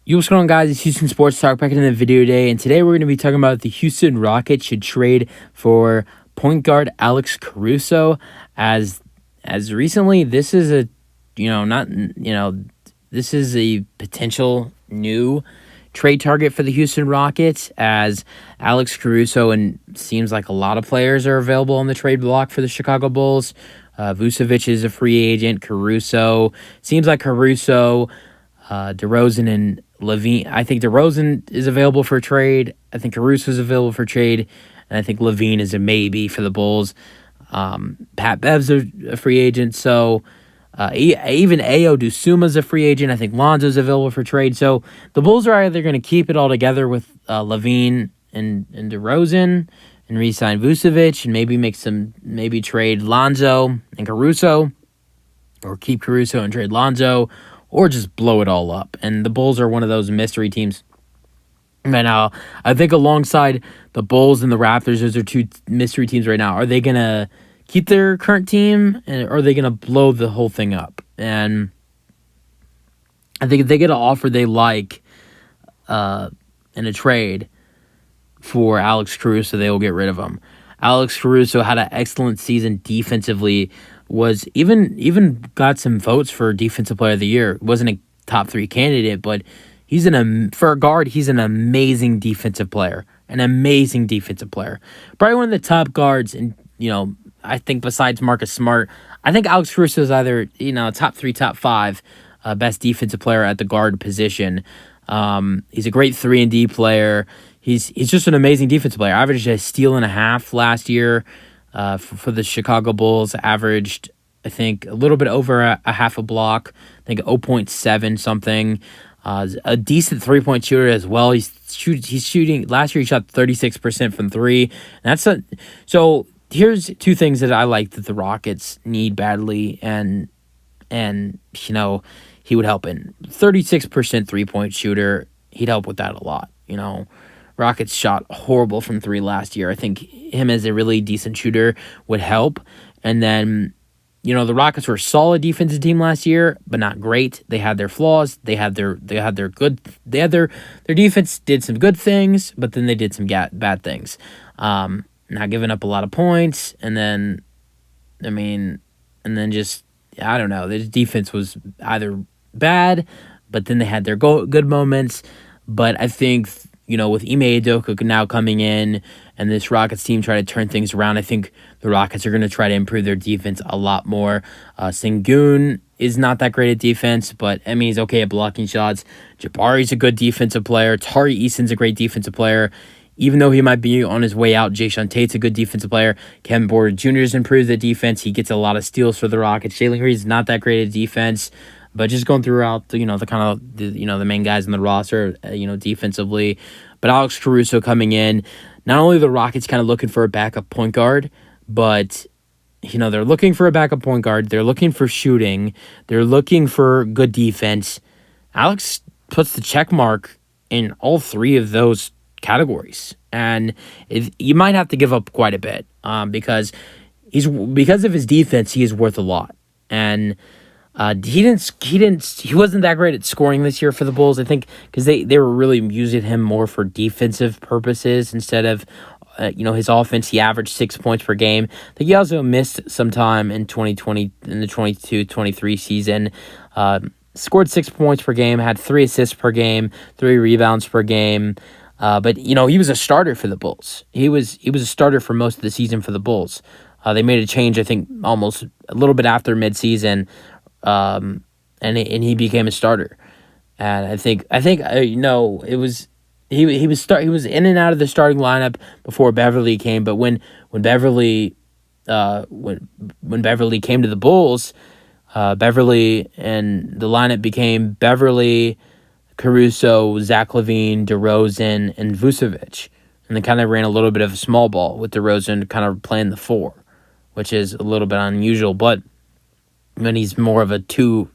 Yo, what's going on, guys? It's Houston Sports Talk back in the video today, and today we're going to be talking about the Houston Rockets should trade for point guard Alex Caruso. As recently, this is a this is a potential new trade target for the Houston Rockets, as Alex Caruso and seems like a lot of players are available on the trade block for the Chicago Bulls. Vucevic is a free agent. Seems like Caruso, DeRozan and Levine. I think DeRozan is available for trade. I think Caruso is available for trade, and I think Levine is a maybe for the Bulls. Pat Bev's a free agent, so even Ayo Dosunmu's a free agent. I think Lonzo's available for trade. So the Bulls are either going to keep it all together with Levine and DeRozan and re-sign Vucevic and maybe trade Lonzo and Caruso, or keep Caruso and trade Lonzo, or just blow it all up. And the Bulls are one of those mystery teams right now. I think alongside the Bulls and the Raptors, those are two mystery teams right now. Are they going to keep their current team, or are they going to blow the whole thing up? And I think if they get an offer they like in a trade for Alex Caruso, they will get rid of him. Alex Caruso had an excellent season defensively, was even got some votes for Defensive Player of the Year. Wasn't a top 3 candidate, but for a guard, he's an amazing defensive player. An amazing defensive player. Probably one of the top guards, and I think besides Marcus Smart, I think Alex Caruso is either top 3, top 5 best defensive player at the guard position. He's a great 3-and-D player. He's just an amazing defensive player. Averaged a steal and a half last year for the Chicago Bulls. Averaged, I think, a little bit over a half a block. I think 0.7 something. A decent three-point shooter as well. He's shooting. Last year he shot 36% from three. So here's two things that I like that the Rockets need badly, and he would help in. 36% three-point shooter. He'd help with that a lot. Rockets shot horrible from three last year. I think him as a really decent shooter would help. And then, the Rockets were a solid defensive team last year, but not great. They had their flaws. Their defense did some good things, but then they did some bad things. Not giving up a lot of points, and then just, I don't know. The defense was either bad, but then they had their good moments. But I think, with Ime Udoka now coming in and this Rockets team try to turn things around, I think the Rockets are going to try to improve their defense a lot more. Sengun is not that great at defense, but he's okay at blocking shots. Jabari's a good defensive player. Tari Eason's a great defensive player. Even though he might be on his way out, Jayshawn Tate's a good defensive player. Kevin Porter Jr. has improved the defense. He gets a lot of steals for the Rockets. Jalen Green's not that great at defense. But just going throughout, the main guys in the roster, defensively. But Alex Caruso coming in, not only the Rockets kind of looking for a backup point guard, but, they're looking for a backup point guard. They're looking for shooting. They're looking for good defense. Alex puts the check mark in all three of those categories. And you might have to give up quite a bit because of his defense, he is worth a lot. And he wasn't that great at scoring this year for the Bulls, I think, because they were really using him more for defensive purposes instead of his offense. He averaged 6 points per game. I think he also missed some time in 2020 in the 22-23 season. Scored 6 points per game, had 3 assists per game, 3 rebounds per game. But he was a starter for the Bulls. He was a starter for most of the season for the Bulls. They made a change, I think, almost a little bit after midseason. And he became a starter, and I think it was he was in and out of the starting lineup before Beverly came, but when Beverly came to the Bulls, Beverly and the lineup became Beverly, Caruso, Zach LaVine, DeRozan, and Vucevic, and they kind of ran a little bit of a small ball with DeRozan kind of playing the 4, which is a little bit unusual, but when he's more of a 2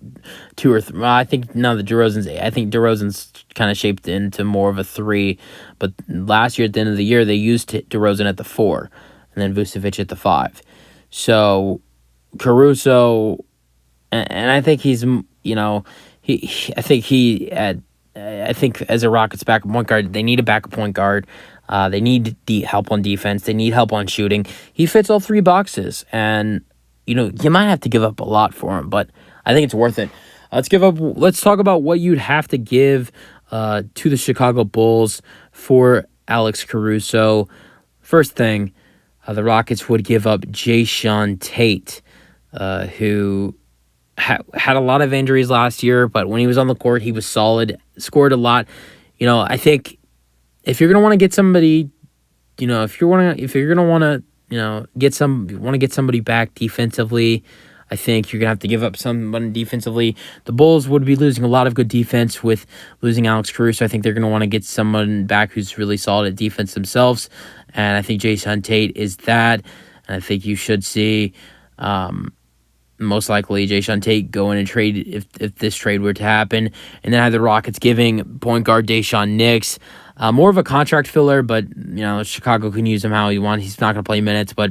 or 3. I think DeRozan's kind of shaped into more of a 3. But last year at the end of the year, they used DeRozan at the 4, and then Vucevic at the 5. So Caruso, and I think he's, I think I think as a Rockets backup point guard, they need a backup point guard. They need help on defense. They need help on shooting. He fits all three boxes, and you might have to give up a lot for him, but I think it's worth it. Let's talk about what you'd have to give to the Chicago Bulls for Alex Caruso. First thing, the Rockets would give up Jae'Sean Tate, who had a lot of injuries last year, but when he was on the court, he was solid, scored a lot. I think if you're gonna want to get somebody, if you're gonna want to, get somebody back defensively, I think you're going to have to give up someone defensively. The Bulls would be losing a lot of good defense with losing Alex Caruso. I think they're going to want to get someone back who's really solid at defense themselves. And I think Jae'Sean Tate is that. And I think you should see most likely Jae'Sean Tate go in and trade if this trade were to happen. And then have the Rockets giving point guard Daishawn Nix. More of a contract filler, but Chicago can use him how he wants. He's not going to play minutes, but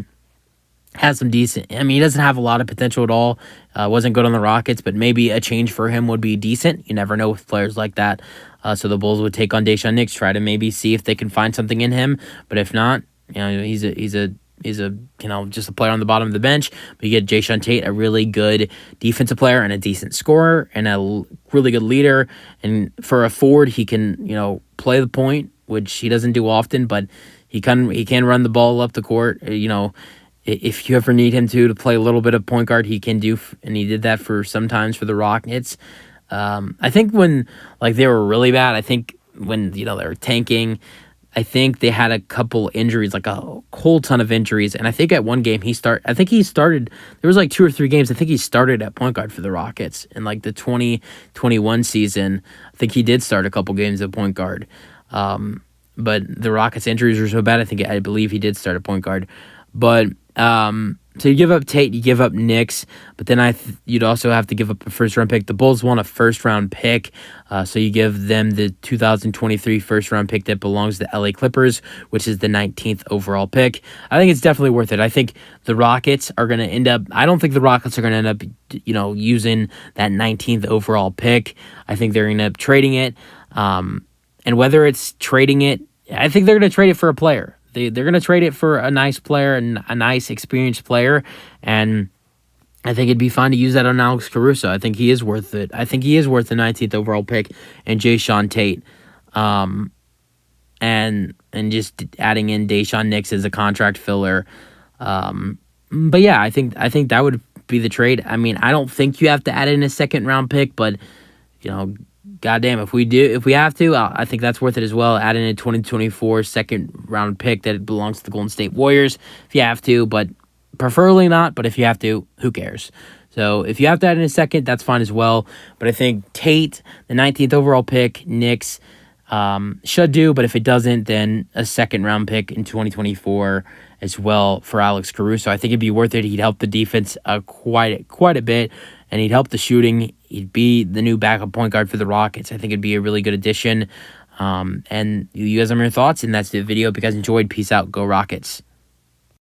has some decent. He doesn't have a lot of potential at all. Wasn't good on the Rockets, but maybe a change for him would be decent. You never know with players like that. So the Bulls would take on Daishawn Nix, try to maybe see if they can find something in him. But if not, he's a just a player on the bottom of the bench. But you get Jae'Sean Tate, a really good defensive player and a decent scorer and a really good leader. And for a forward, he can play the point, which he doesn't do often, but he can run the ball up the court. If you ever need him to play a little bit of point guard, he can do, and he did that sometimes for the Rockets. I think when they were really bad, I think when they were tanking, I think they had a couple injuries, like a whole ton of injuries, and I think at one game he started. There was 2 or 3 games. I think he started at point guard for the Rockets in the 2021 season. I think he did start a couple games at point guard, but the Rockets' injuries were so bad. I believe he did start at point guard, but. So you give up Tate, you give up Nix, but then you'd also have to give up a first-round pick. The Bulls want a first-round pick, so you give them the 2023 first-round pick that belongs to the LA Clippers, which is the 19th overall pick. I think it's definitely worth it. I think the Rockets are going to end up... I don't think the Rockets are going to end up, using that 19th overall pick. I think they're going to end up trading it, and whether it's trading it, I think they're going to trade it for a player. They're going to trade it for a nice player and a nice experienced player, and I think it'd be fine to use that on Alex Caruso. I think he is worth it. I think he is worth the 19th overall pick and Jae'Sean Tate, and just adding in Daishawn Nix as a contract filler. But yeah, I think that would be the trade. I don't think you have to add in a second round pick, but goddamn, if we have to, I think that's worth it as well. Add in a 2024 second round pick that belongs to the Golden State Warriors if you have to, but preferably not. But if you have to, who cares? So if you have to add in a second, that's fine as well. But I think Tate, the 19th overall pick, Knicks, should do. But if it doesn't, then a second round pick in 2024 as well for Alex Caruso. I think it'd be worth it. He'd help the defense quite a bit, and he'd help the shooting. He'd be the new backup point guard for the Rockets. I think it'd be a really good addition. And you guys have your thoughts, and that's the video. If you guys enjoyed, peace out. Go Rockets.